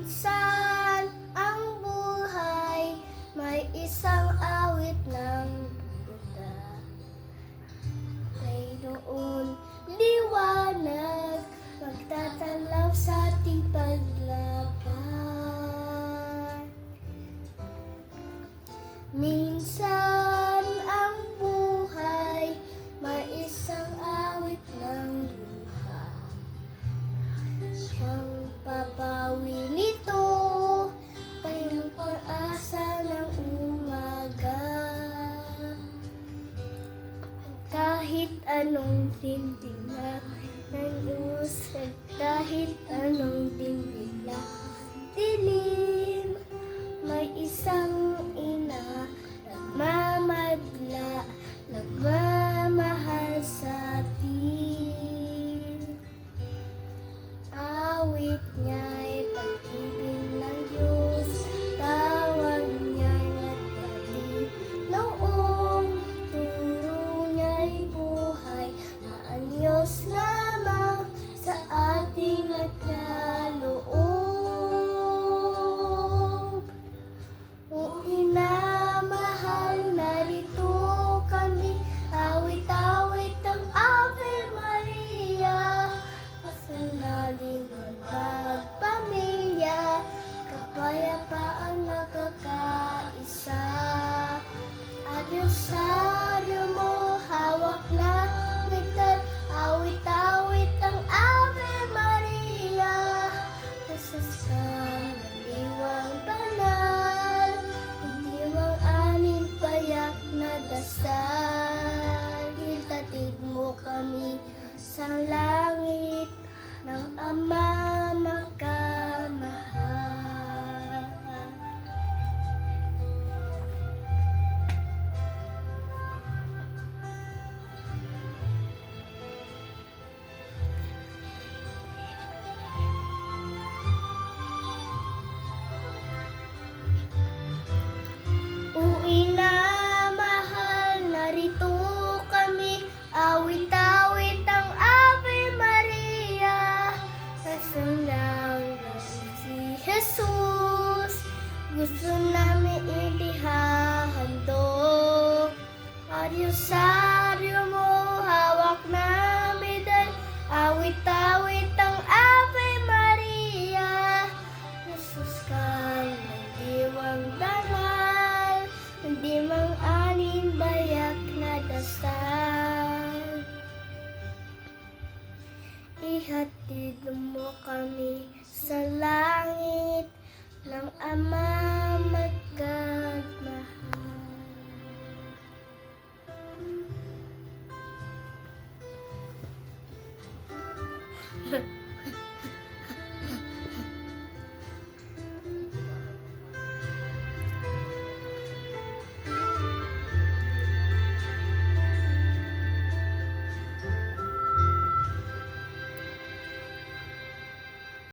Minsan ang buhay may isang awit ng buta. Mayroon liwanag magtatalaw sa ating paglaban. Minsan ang buhay may isang awit ng luha. Siyang papawi nito kay pag-asa ng umaga. Kahit anong tindig na nag-usad, kahit anong tindig na dilim, may isang ina nagmamadla, nagmamahal sa atin. Awit niya'y pag-ibig ng Diyos, tawag niya'y nagpatid. Noong turo niya'y buhay, maanyos lamang sa ating nagkaloob. O inamahal, narito kami, awit-awit ang Ave Maria. Pasanaling ang pagpamilya, kapayapaan nagkakaisa. At rosaryo mo hawak na ligtas, awit-awit ang Ave Maria. Nasasang ng diwang banal, hindi mang aning payak na dasal. Itatid mo kami sa langit ng Ama magkamahal. Uwi na mahal, narito kami, awit-awit ang Ave Maria. Kasunlang si Jesus, gusto namin inihahandog. Aryosaryo mo hawak namin, dahil awit-awit ang Ave Maria. Jesus ka ng diwang dangal, hindi mang anin bayak na dasal. Ihatid mo kami sa langit ng Ama magkamahal.